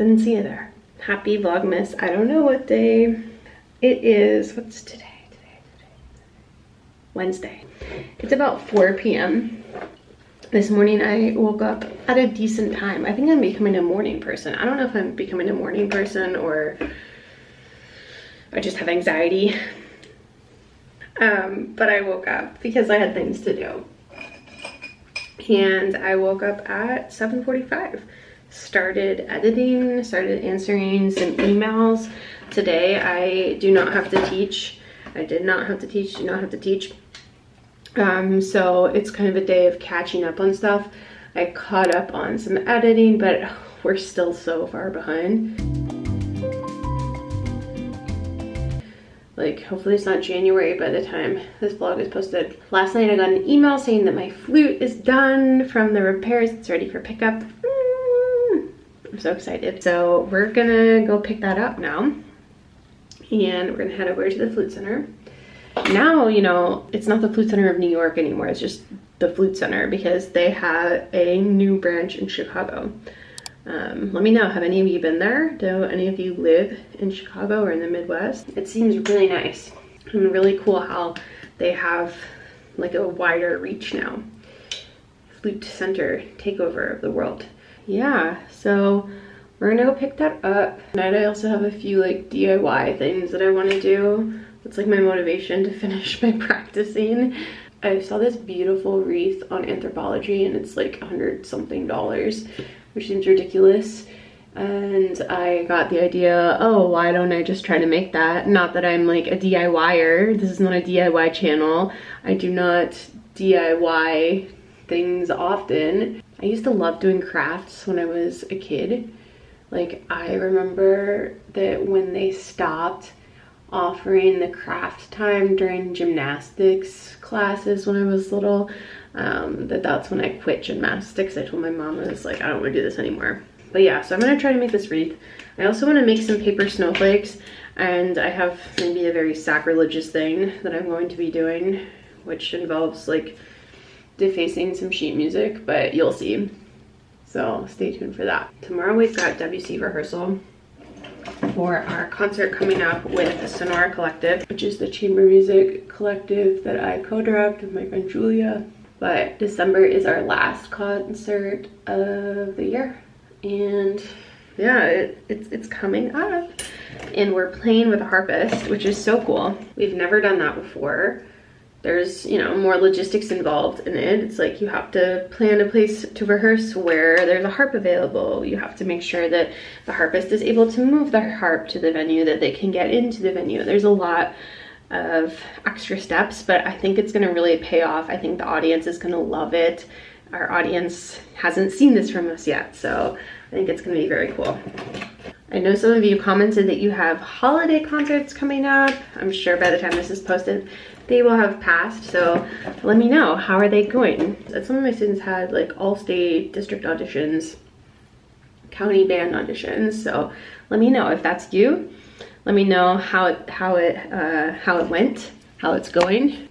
Didn't see you there. Happy Vlogmas. I don't know what day it is. What's today? Wednesday. It's about 4 p.m. This morning I woke up at a decent time. I think I'm becoming a morning person. I don't know if I'm becoming a morning person or I just have anxiety. But I woke up because I had things to do. And I woke up at 7:45. Started editing, started answering some emails. Today I do not have to teach. I did not have to teach, do not have to teach. So it's kind of a day of catching up on stuff. I caught up on some editing, but we're still so far behind. Like, hopefully it's not January by the time this vlog is posted. Last night I got an email saying that my flute is done from the repairs. It's ready for pickup. I'm so excited. So we're gonna go pick that up now. And we're gonna head over to the Flute Center. Now, you know, it's not the Flute Center of New York anymore. It's just the Flute Center because they have a new branch in Chicago. Let me know, have any of you been there? Do any of you live in Chicago or in the Midwest? It seems really nice and really cool how they have like a wider reach now. Flute Center takeover of the world. Yeah, so we're gonna go pick that up. Tonight I also have a few like DIY things that I want to do. It's like my motivation to finish my practicing. I saw this beautiful wreath on Anthropology and it's like $100 something, which seems ridiculous. And I got the idea, oh, why don't I just try to make that? Not that I'm like a DIYer. This is not a DIY channel. I do not DIY things often. I used to love doing crafts when I was a kid. Like, I remember that when they stopped offering the craft time during gymnastics classes when I was little, that's when I quit gymnastics. I told my mom, I was like, I don't want to do this anymore. But yeah, so I'm gonna try to make this wreath. I also want to make some paper snowflakes, and I have maybe a very sacrilegious thing that I'm going to be doing, which involves like defacing some sheet music, but you'll see. So stay tuned for that. Tomorrow we've got Debussy rehearsal for our concert coming up with the Sonora Collective, which is the chamber music collective that I co-direct with my friend Julia. But December is our last concert of the year, and yeah, it's coming up. And we're playing with a harpist, which is so cool. We've never done that before. There's, you know, more logistics involved in it. It's like you have to plan a place to rehearse where there's a harp available. You have to make sure that the harpist is able to move the harp to the venue, that they can get into the venue. There's a lot of extra steps, but I think it's gonna really pay off. I think the audience is gonna love it. Our audience hasn't seen this from us yet, so I think it's gonna be very cool. I know some of you commented that you have holiday concerts coming up. I'm sure by the time this is posted, they will have passed, so let me know, how are they going? Some of my students had like all state district auditions, county band auditions, so let me know if that's you. Let me know how it went, how it's going.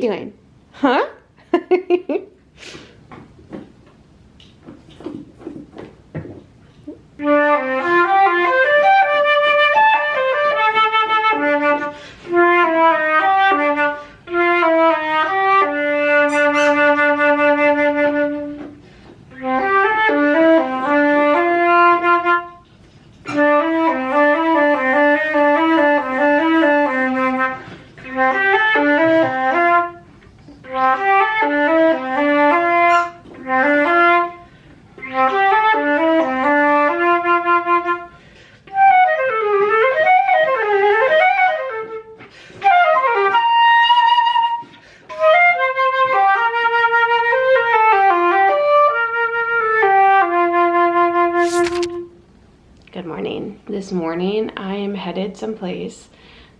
doing? Huh? Good morning. This morning I am headed someplace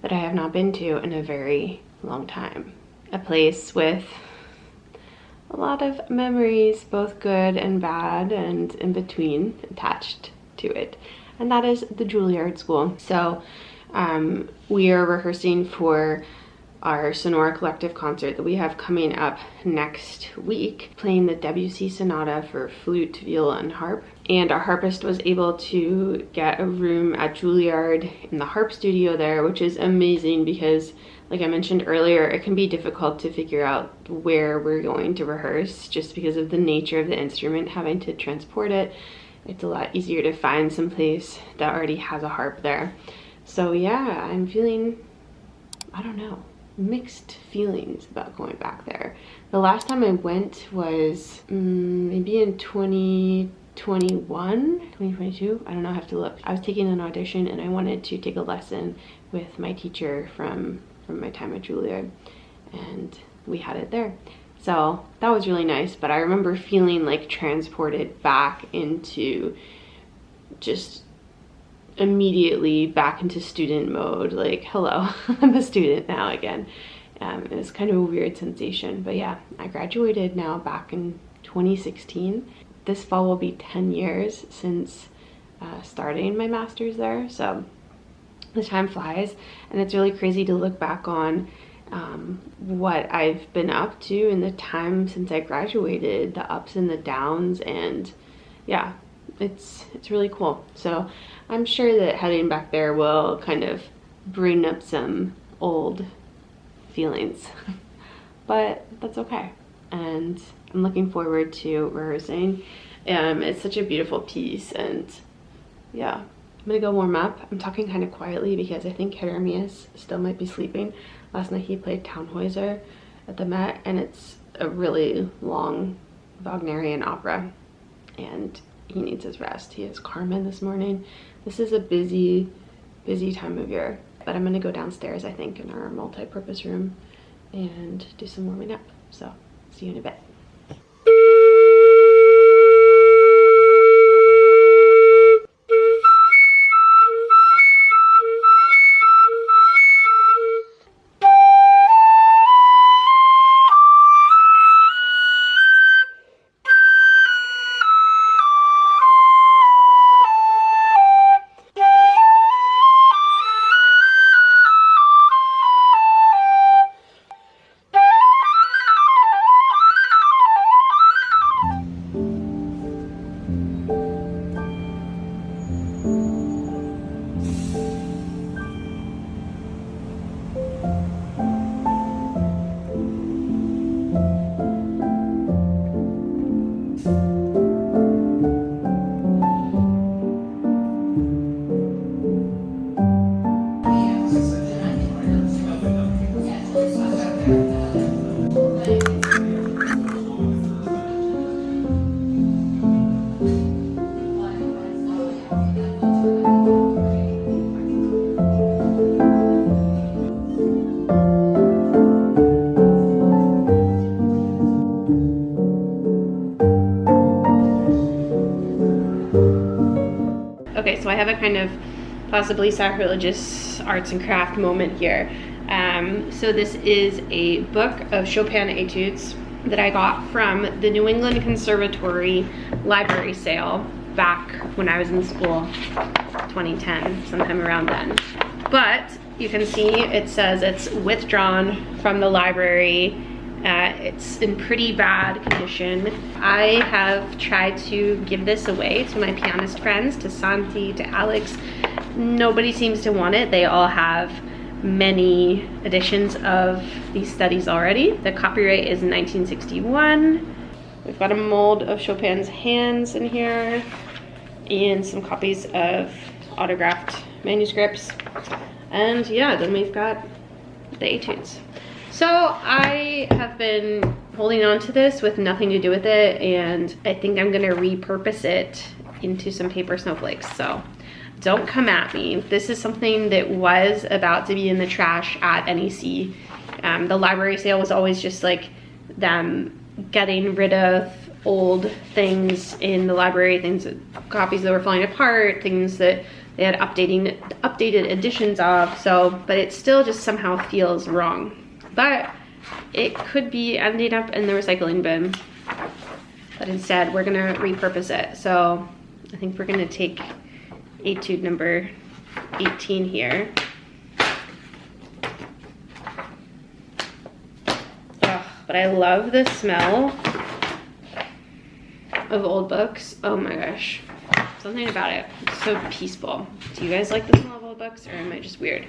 that I have not been to in a very long time. A place with a lot of memories, both good and bad and in between, attached to it. And that is the Juilliard School. So we are rehearsing for our Sonora Collective concert that we have coming up next week, playing the Debussy Sonata for flute, viola, and harp. And our harpist was able to get a room at Juilliard in the harp studio there, which is amazing because, like I mentioned earlier, it can be difficult to figure out where we're going to rehearse just because of the nature of the instrument, having to transport it. It's a lot easier to find some place that already has a harp there. So yeah, I'm feeling, I don't know, mixed feelings about going back there. The last time I went was maybe in 2022, I don't know, I have to look. I was taking an audition and I wanted to take a lesson with my teacher from my time at Juilliard, and we had it there. So that was really nice, but I remember feeling like transported back into just immediately back into student mode, like, hello, I'm a student now again. It was kind of a weird sensation, but yeah, I graduated now back in 2016. This fall will be 10 years since starting my master's there, so the time flies, and it's really crazy to look back on what I've been up to in the time since I graduated, the ups and the downs, and yeah, it's really cool. So I'm sure that heading back there will kind of bring up some old feelings, but that's okay. And I'm looking forward to rehearsing. It's such a beautiful piece, and yeah, I'm gonna go warm up. I'm talking kind of quietly because I think Jeremias still might be sleeping. Last night he played Tannhäuser at the Met, and it's a really long Wagnerian opera, and he needs his rest. He has Carmen this morning. This is a busy time of year, but I'm gonna go downstairs, I think, in our multi-purpose room and do some warming up. So see you in a bit. Okay, so I have a kind of possibly sacrilegious arts and craft moment here. So this is a book of Chopin etudes that I got from the New England Conservatory library sale back when I was in school, 2010, sometime around then. But you can see it says it's withdrawn from the library It's in pretty bad condition. I have tried to give this away to my pianist friends, to Santi, to Alex. Nobody seems to want it. They all have many editions of these studies already. The copyright is 1961. We've got a mold of Chopin's hands in here and some copies of autographed manuscripts. And yeah, then we've got the etudes. So I have been holding on to this with nothing to do with it, and I think I'm gonna repurpose it into some paper snowflakes. So don't come at me. This is something that was about to be in the trash at NEC. The library sale was always just like them getting rid of old things in the library, copies that were falling apart, things that they had updated editions of. So, but it still just somehow feels wrong. But it could be ending up in the recycling bin. But instead, we're gonna repurpose it. So I think we're gonna take etude number 18 here. Ugh, but I love the smell of old books. Oh my gosh. Something about it. It's so peaceful. Do you guys like the smell of old books, or am I just weird?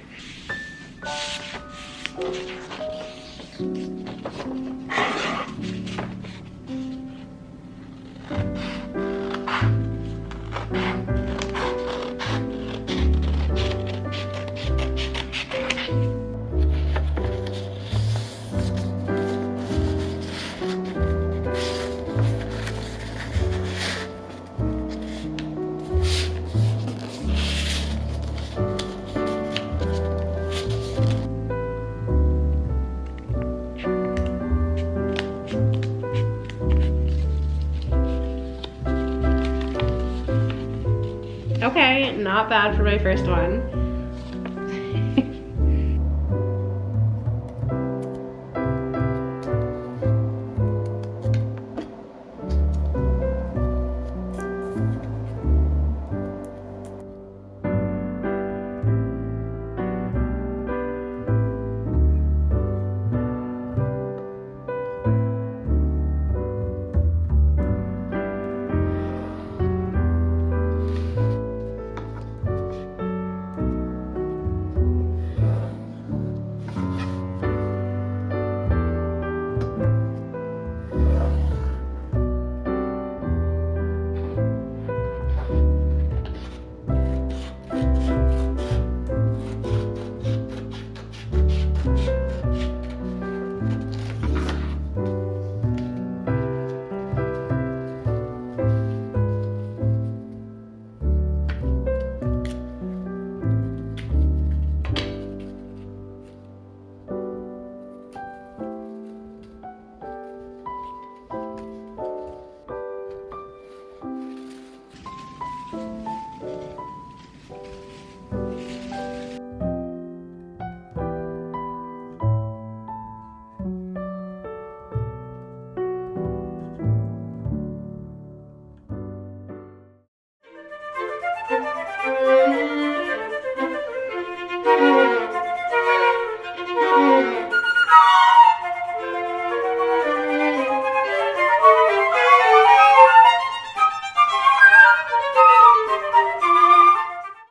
Okay, not bad for my first one.